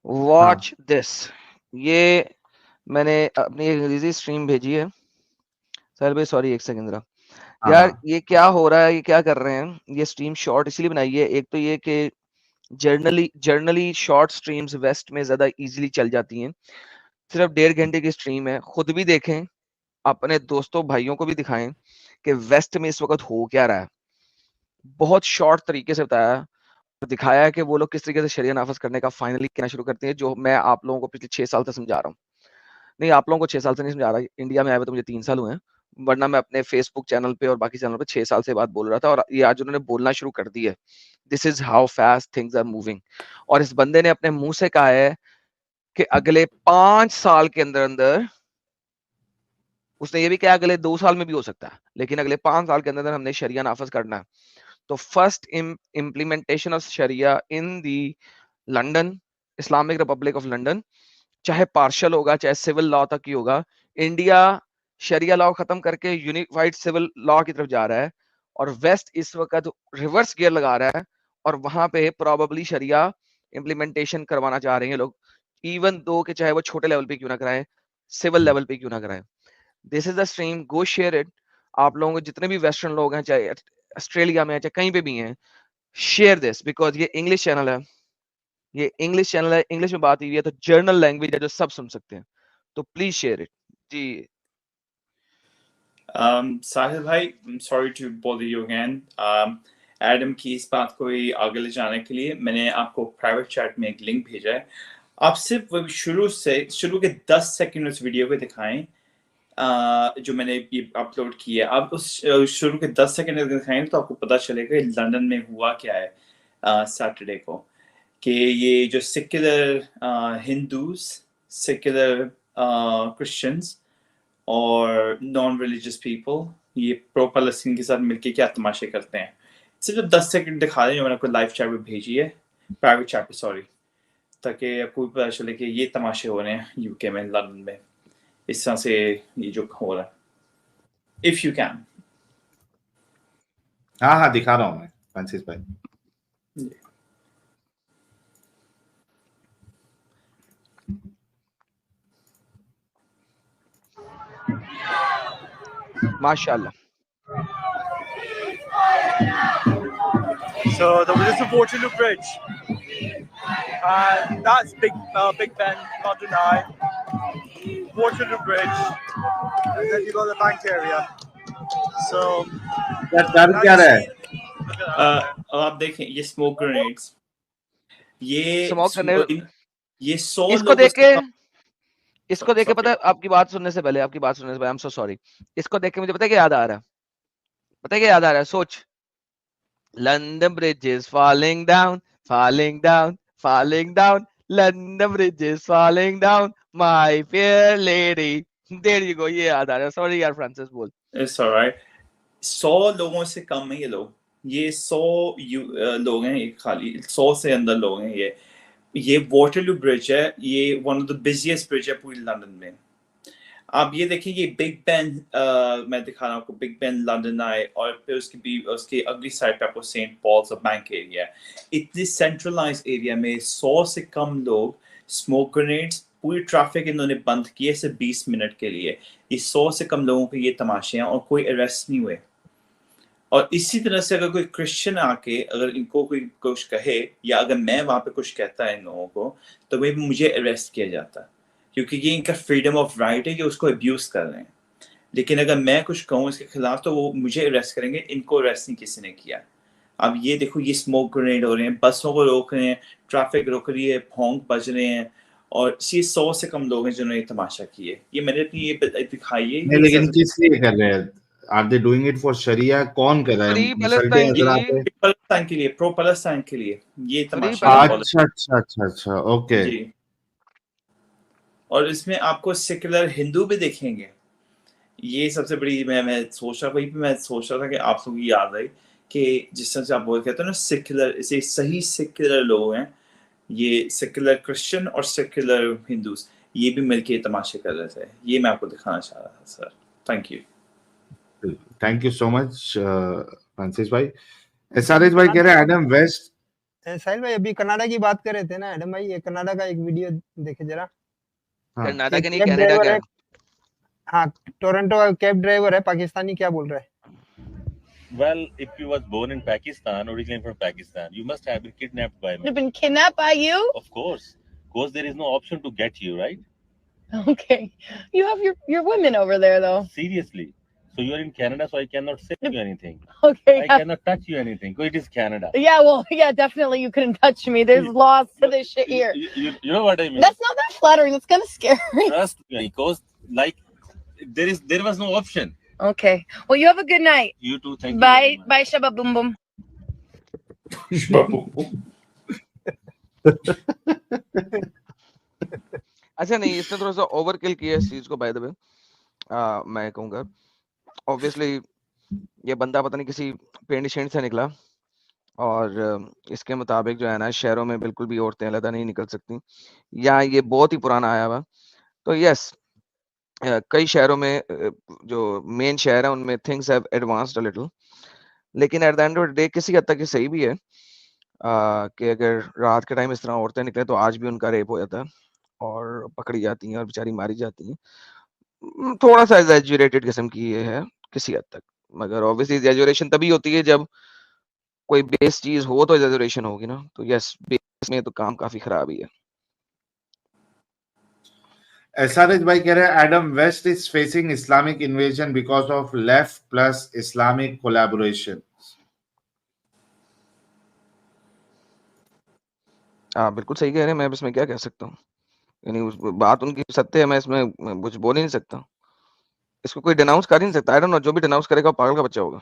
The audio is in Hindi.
हाँ वॉच दिस। ये मैंने अपनी एक रिलीज स्ट्रीम भेजी है। सर भाई सॉरी, एक सेकंड जरा। हाँ यार हाँ ये क्या हो रहा है, ये क्या कर रहे हैं, ये स्ट्रीम शॉर्ट इसलिए बनाई है, एक तो ये कि जर्नली शॉर्ट स्ट्रीम्स वेस्ट में ज्यादा इजीली चल जाती हैं। सिर्फ 1.5 घंटे की स्ट्रीम है, खुद भी देखें, अपने दोस्तों भाइयों को भी दिखाएं कि वेस्ट में इस वक्त हो क्या रहा है। बहुत शॉर्ट तरीके से बताया और दिखाया है कि वो लोग किस तरीके से शरिया नाफज करने का फाइनली कहना शुरू करते हैं, जो मैं आप लोगों को पिछले 6 साल से समझा रहा हूँ। नहीं, आप लोगों को 6 साल से नहीं समझा रहा, इंडिया में आए हुए तो मुझे 3 साल हुए हैं, वरना मैं अपने फेसबुक चैनल पे और बाकी चैनल पे 6 साल से बात बोल रहा था, और ये आज उन्होंने बोलना शुरू कर दी है। This is how fast things are moving. और इस बंदे ने अपने मुंह से कहा है कि अगले 5 साल के अंदर अंदर, उसने ये भी कहा अगले 2 साल में भी हो सकता है, लेकिन अगले 5 साल के अंदर अंदर हमने शरिया नाफज करना है। तो first implementation of sharia in the London, Islamic Republic of London, चाहे पार्शल होगा चाहे सिविल लॉ तक ही होगा। इंडिया शरिया लॉ खत्म करके यूनिफाइड सिविल लॉ की तरफ जा रहा है, और वेस्ट इस वक्त रिवर्स गियर लगा रहा है, और वहां पे प्रोबेबली शरिया इम्प्लीमेंटेशन करवाना चाह रहे हैं लोग, इवन दो कि चाहे वो छोटे लेवल पे क्यों ना कराएं, सिविल लेवल पे क्यों ना कराएं। This is the stream, go share it. आप लोगों को जितने भी वेस्टर्न लोग हैं, चाहे ऑस्ट्रेलिया में है चाहे कहीं पे भी हैं, शेयर दिस, बिकॉज ये इंग्लिश चैनल है, ये इंग्लिश चैनल है, इंग्लिश में बात हुई है, तो जर्नल लैंग्वेज है जो सब सुन सकते हैं, तो प्लीज शेयर इट जी। साहिल भाई, sorry to bother you again. Adam की इस बात को ही आगे ले जाने के लिए मैंने आपको प्राइवेट चैट में एक लिंक भेजा है। आप सिर्फ वो शुरू के 10 सेकंड उस वीडियो को दिखाएं जो मैंने ये अपलोड किया है। आप उस शुरू के 10 सेकंड दिखाएं तो आपको पता चलेगा लंदन में हुआ क्या है सैटरडे को, कि ये जो सेक्युलर हिंदूज, सेक्युलर क्रिश्चियंस और नॉन रिलीजियस पीपल ये प्रो पैलेस्टीन के साथ मिलके क्या तमाशे करते हैं, सिर्फ 10 सेकंड दिखा दें। मैंने आपको लाइव चैट में भेजी है, प्राइवेट चैट पे सॉरी, ताकि आपको पता चले कि ये तमाशे हो रहे हैं यूके में, लंदन में, इस तरह से ये जो हो रहा है। If you can. हाँ हाँ दिखा रहा हूँ मैं फ्रांसिस भाई। माशाल्लाह। So this is Waterloo Bridge, and that's Big Ben, London Eye, Waterloo Bridge, and then you got the bank area. So कर क्या रहा है? आप देखें ये स्मोक ग्रेनेड्स, ये स्मोक करने, ये 100 इसको लोगों देख से के, इसको देख के पता है, आपकी बात सुनने से पहले आई एम सो सॉरी, इसको देख के मुझे पता है क्या याद आ रहा है, पता है क्या याद आ रहा है, सोच, London Bridge is falling down, falling down, falling down, London Bridge is falling down, my fair lady, there you go, ये याद आ रहा है। सॉरी यार फ्रांसिस, बोल। It's alright. 100 लोगों से कम है ये लोग, ये 100 लोग हैं, ये खाली 100 से अंदर लोग हैं। ये वाटरलू ब्रिज है, ये one of the busiest bridge है पूरी लंदन में। आप ये देखिए, ये बिग बेन, मैं दिखा रहा हूँ आपको, बिग बेन, लंदन आई, और फिर उसकी अगली साइड पे आपको सेंट पॉल्स और बैंक एरिया है। इतनी सेंट्रलाइज एरिया में 100 से कम लोग, स्मोक ग्रेनेड्स, पूरी ट्रैफिक इन्होंने बंद की है सिर्फ 20 मिनट के लिए। ये 100 से कम लोगों के ये तमाशे हैं और कोई अरेस्ट नहीं हुए। और इसी तरह से अगर कोई क्रिश्चियन आके अगर इनको कोई कुछ कहे, या अगर मैं वहां पे कुछ कहता है इन लोगों को, तो भाई मुझे अरेस्ट किया जाता है, क्योंकि ये इनका फ्रीडम ऑफ राइट है कि उसको अब्यूज कर रहे हैं। लेकिन अगर मैं कुछ कहूँ इसके खिलाफ तो वो मुझे अरेस्ट करेंगे, इनको अरेस्ट नहीं किसी ने किया। अब ये देखो, ये स्मोक ग्रेनेड हो रहे हैं, बसों को रोक रहे हैं, ट्रैफिक रोक रही है, भोंग बज रहे हैं, और ये 100 से कम लोग हैं जिन्होंने तमाशा किए। ये मैंने अपनी ये दिखाई है। नहीं, लेकिन किस लिए कर रहे हैं? Are they doing it for शरिया? कौन कर रहा है? फ्री मुसल्टे पैलेस्टाइन हजरात जी, है? पैलेस्टाइन के लिए, प्रो पैलेस्टाइन के लिए ये फ्री तमाशा है। अच्छा अच्छा अच्छा अच्छा, ओके जी। और इसमें आपको सेक्युलर हिंदू भी देखेंगे। ये सबसे बड़ी, मैं सोच रहा, वही पे मैं सोच रहा था कि आप लोग याद आई कि जिस तरह से आप बोल कहते हैं ना सेक्युलर, इसे सही सेक्युलर लोग हैं, ये सेक्युलर क्रिश्चियन और सेक्युलर हिंदूज, ये भी मिलके तमाशे कर रहे थे। ये मैं आपको दिखाना चाह रहा था sir. Thank you so much Francis भाई। एसआरएच भाई कह रहे हैं एडम वेस्ट साहिल भाई अभी कनाडा की बात कर रहे थे ना एडम भाई, ये कनाडा का एक वीडियो देखे जरा। हाँ कनाडा एक के नहीं कैब कनाडा ड्राइवर का है, हाँ टोरंटो का कैब ड्राइवर है पाकिस्तानी, क्या बोल रहा है? Well, if you was born in Pakistan, originally from Pakistan, you must have been kidnapped by me. Have been kidnapped by you? Of course, because there is no option to get you, right? Okay. You have your women over there though. Seriously. So you are in Canada, so I cannot say you anything. Okay. I cannot touch you anything. Because it is Canada. Yeah, well, yeah, definitely you couldn't touch me. There's laws to this shit here. You know what I mean? That's not that flattering. That's kind of scary. Trust me, because like there was no option. Okay. Well, you have a good night. You too. Thank you. Bye. very much. Bye, Shabba Boom Boom. अच्छा नहीं, इसने थोड़ा सा ओवरकिल किया इस चीज को बाय द वे, मैं कहूँगा। ऑब्वियसली ये बंदा पता नहीं किसी पेंड शेंड से निकला, और इसके मुताबिक जो है ना शहरों में बिल्कुल भी औरतें अलग नहीं निकल सकती, या ये बहुत ही पुराना आया हुआ। तो यस, कई शहरों में जो मेन शहर है उनमें things have advanced a little, लेकिन at the end of the day किसी हद तक ये सही भी है कि अगर रात के टाइम इस तरह औरतें निकले तो आज भी उनका रेप हो जाता है और पकड़ी जाती हैं और बेचारी मारी जाती हैं। थोड़ा सा एग्जैजरेटेड किस्म की ये है किसी हद तक, मगर ऑब्वियसली एग्जैजरेशन तभी होती है जब कोई बेस चीज हो तो एग्जैजरेशन होगी ना। तो यस, बेस में तो काम काफी खराब ही है। एसआरएच भाई कह रहे हैं Adam West is facing Islamic invasion because of left plus Islamic collaboration. हाँ बिल्कुल सही कह रहे हैं, मैं इसमें क्या कह सकता हूँ, यानी उस बात उनकी सत्य है, मैं इसमें कुछ बोल ही नहीं सकता, इसको कोई डिनाउंस कर ही नहीं सकता। आई डोंट नो, जो भी डिनाउंस करेगा वो पागल का बच्चा होगा।